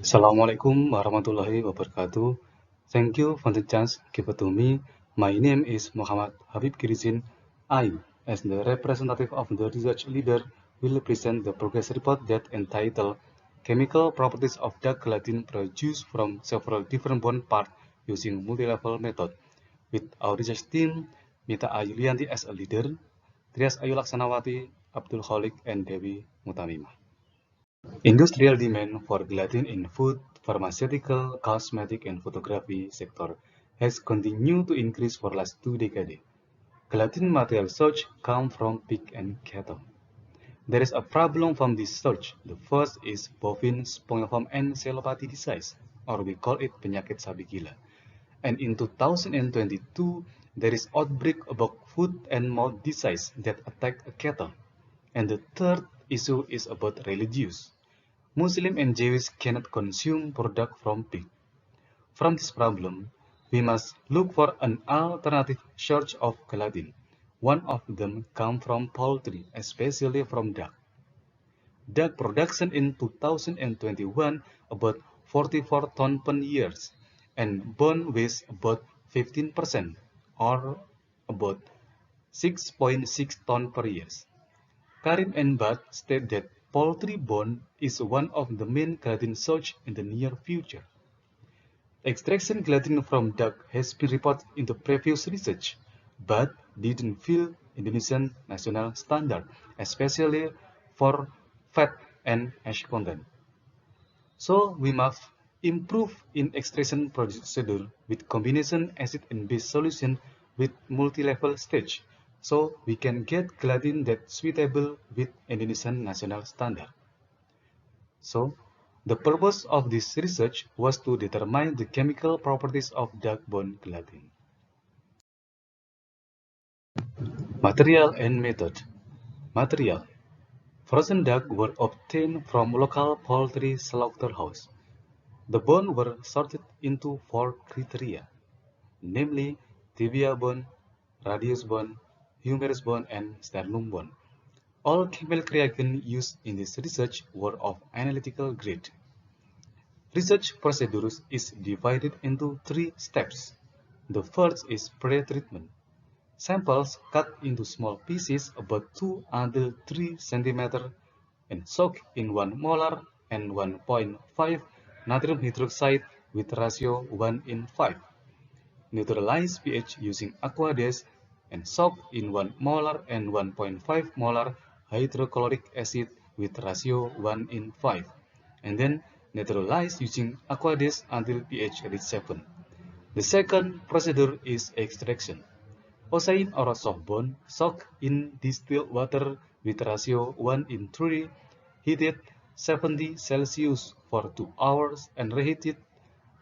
Assalamualaikum warahmatullahi wabarakatuh. Thank you for the chance given to me. My name is Muhammad Habib Kirizin. I, as the representative of the research leader, will present the progress report that entitled Chemical Properties of Dark Gelatin Produced from Several Different Bond Parts Using Multi-Level Method, with our research team, Mita Ayu Liliyanti as a leader, Trias Ayu Laksanawati, Abdul Khalik, and Dewi Mutamimah. Industrial demand for gelatin in food, pharmaceutical, cosmetic, and photography sector has continued to increase for last 2 decades. Gelatin material source come from pig and cattle. There is a problem from this source. The first is bovine spongiform encephalopathy disease, or we call it penyakit sapi gila. And in 2022, there is outbreak about foot and mouth disease that attack cattle. And the third issue is about religious. Muslim and Jews cannot consume product from pig. From this problem, we must look for an alternative source of gelatin. One of them comes from poultry, especially from duck. Duck production in 2021 about 44 tons per year, and bone weighs about 15%, or about 6.6 tons per year. Karim and Bhatt state that poultry bone is one of the main gelatin sources in the near future. Extraction gelatin from duck has been reported in the previous research, but didn't fill Indonesian national standard, especially for fat and ash content. So we must improve in extraction procedure with combination acid and base solution with multi-level stage, so we can get gelatin that's suitable with Indonesian national standard. So the purpose of this research was to determine the chemical properties of duck bone gelatin. Material and method. Material. Frozen duck were obtained from local poultry slaughterhouse. The bones were sorted into 4 criteria, namely tibia bone, radius bone, humerus bone, and sternum bone. All chemical reagents used in this research were of analytical grade. Research procedures is divided into 3 steps. The first is pre-treatment. Samples cut into small pieces about 2 until 3 cm and soaked in 1 molar and 1.5 natrium hydroxide with ratio 1:5. Neutralize pH using aqueous and soaked in 1 molar and 1.5 molar hydrochloric acid with ratio 1:5. And then neutralize using aqueous until pH reaches 7. The second procedure is extraction. Osain or soft bone soaked in distilled water with ratio 1:3, heated 70 Celsius for 2 hours and reheated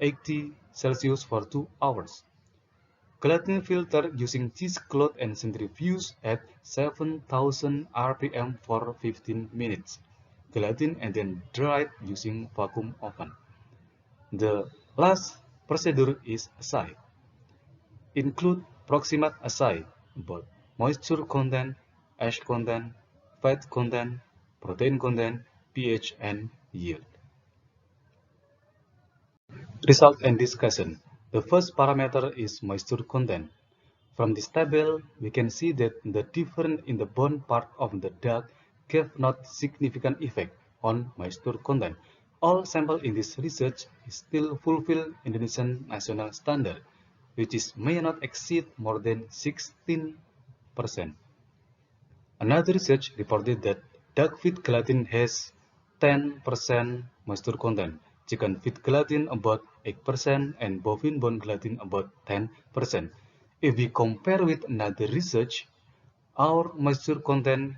80 Celsius for 2 hours. Gelatin filtered using cheesecloth and centrifuge at 7,000 rpm for 15 minutes. Gelatin and then dried using vacuum oven. The last procedure is assay. Include proximate assay about moisture content, ash content, fat content, protein content, pH, and yield. Result and discussion. The first parameter is moisture content. From this table, we can see that the difference in the bone part of the duck gave not significant effect on moisture content. All samples in this research still fulfill Indonesian national standard, which is may not exceed more than 16%. Another research reported that duck feed gelatin has 10% moisture content, chicken feed gelatin about 8%, and bovine bone gelatin about 10%. If we compare with another research, our moisture content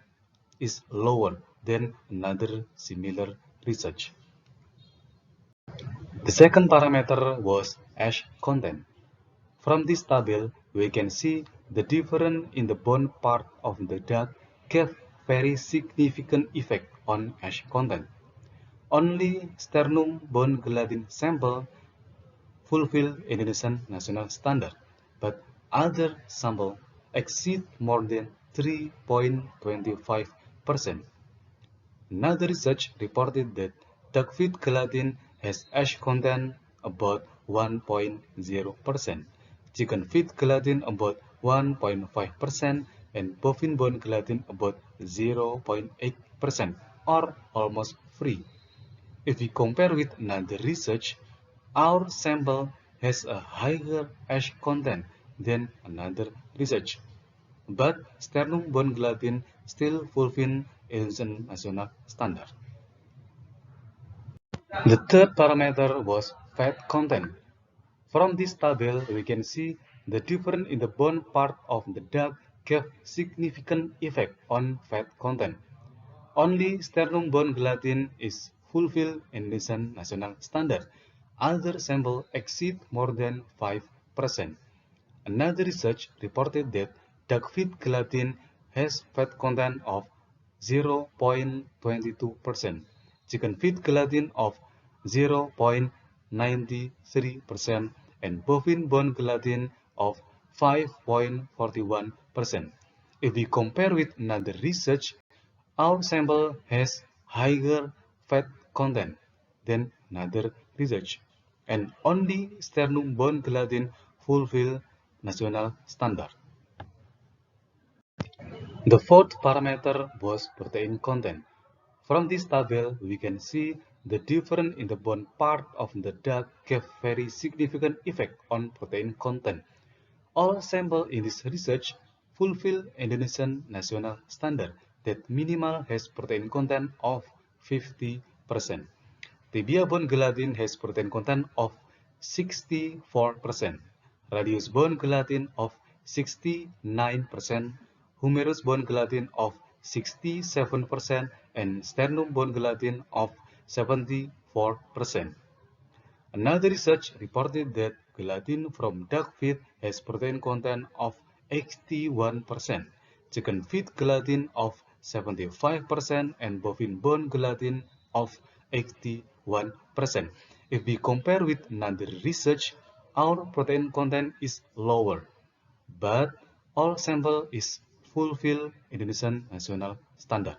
is lower than another similar research. The second parameter was ash content. From this table, we can see the difference in the bone part of the duck gave very significant effect on ash content. Only sternum bone gelatin sample fulfill Indonesian national standard, but other sample exceed more than 3.25%. Another research reported that duck feed gelatin has ash content about 1.0%, chicken feed gelatin about 1.5%, and bovine bone gelatin about 0.8%, or almost free. If we compare with another research, our sample has a higher ash content than another research, but sternum bone gelatin still fulfill Indonesian national standard. The third parameter was fat content. From this table, we can see the difference in the bone part of the duck gave significant effect on fat content. Only sternum bone gelatin is fulfill Indonesian national standard. Other samples exceed more than 5%. Another research reported that duck feed gelatin has fat content of 0.22%, chicken feed gelatin of 0.93%, and bovine bone gelatin of 5.41%. If we compare with another research, our sample has higher fat content than another research, and only sternum bone gelatin fulfill national standard. The fourth parameter was protein content. From this table, we can see the difference in the bone part of the duck gave very significant effect on protein content. All samples in this research fulfill Indonesian national standard that minimal has protein content of 50%. Tibia bone gelatin has protein content of 64%, radius bone gelatin of 69%, humerus bone gelatin of 67%, and sternum bone gelatin of 74%. Another research reported that gelatin from duck feed has protein content of 81%, chicken feed gelatin of 75%, and bovine bone gelatin of 81%. If we compare with another research, our protein content is lower, but all sample is fulfill Indonesian national standard,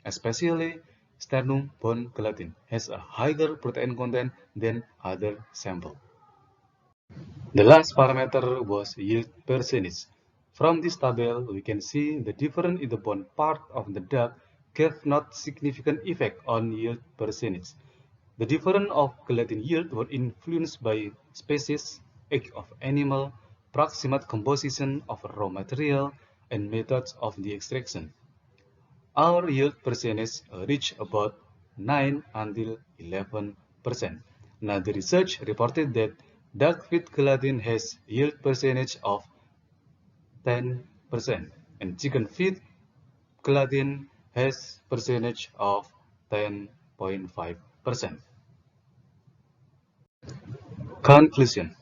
especially sternum bone gelatin has a higher protein content than other sample. The last parameter was yield percentage. From this table, we can see the difference in the bone part of the duck gave not significant effect on yield percentage. The difference of gelatin yield was influenced by species, age of animal, proximate composition of raw material, and methods of the extraction. Our yield percentage reached about 9 until 11%. Another research reported that duck feed gelatin has yield percentage of 10%, and chicken feed gelatin has percentage of 10.5%. Conclusion.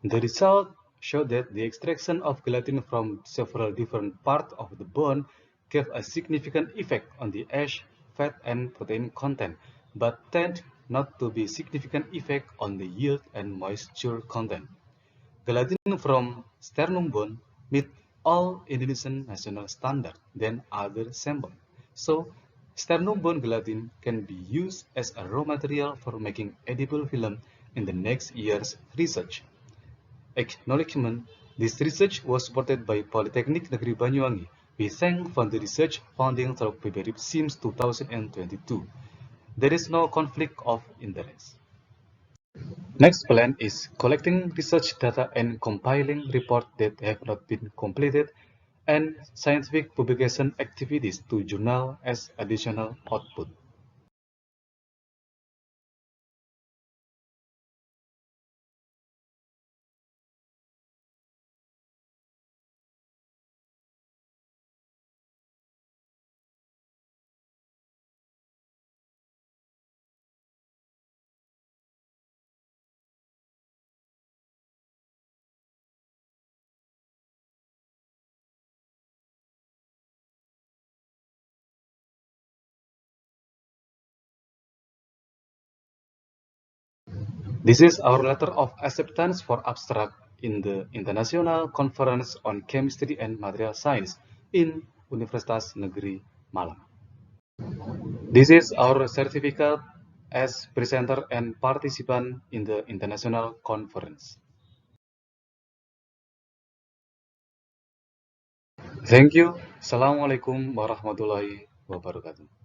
The result showed that the extraction of gelatin from several different parts of the bone gave a significant effect on the ash, fat, and protein content, but tend not to be significant effect on the yield and moisture content. Gelatin from sternum bone meet all Indonesian national standards than other samples. So, sternum bone gelatin can be used as a raw material for making edible film in the next year's research. Acknowledgement, this research was supported by Polytechnic Negeri Banyuwangi. We thank for the research funding through PBRIP since 2022. There is no conflict of interest. Next plan is collecting research data and compiling reports that have not been completed and scientific publication activities to journal as additional output. This is our letter of acceptance for abstract in the International Conference on Chemistry and Material Science in Universitas Negeri Malang. This is our certificate as presenter and participant in the international conference. Thank you. Assalamualaikum warahmatullahi wabarakatuh.